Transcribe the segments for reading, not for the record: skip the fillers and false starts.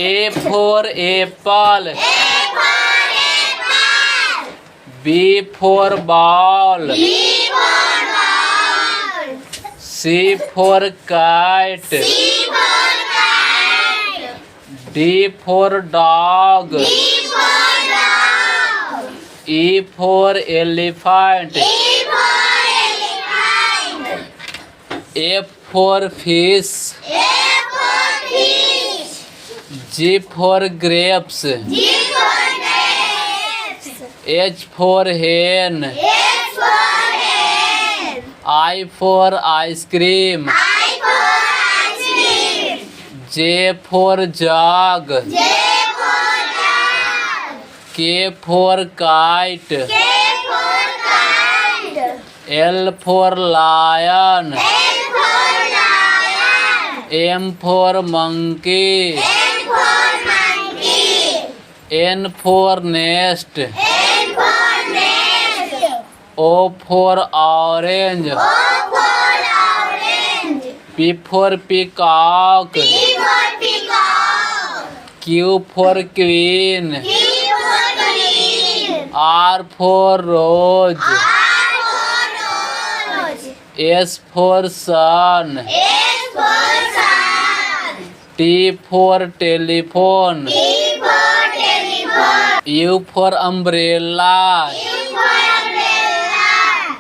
A for apple. B for ball. C for kite. D for dog. E for elephant. F for fish. G for grapes. H for hen. I for ice cream. J for jug. K for kite. L for lion. M for monkey. N for nest. O for orange. P for peacock. Q for queen. R for rose. S for sun. T for telephone. U for umbrella.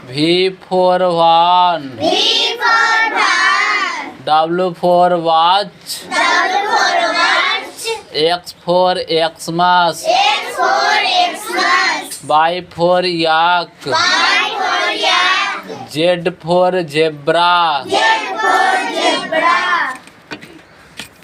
V for van. W for watch. X for Xmas. Y for yak. Z for zebra.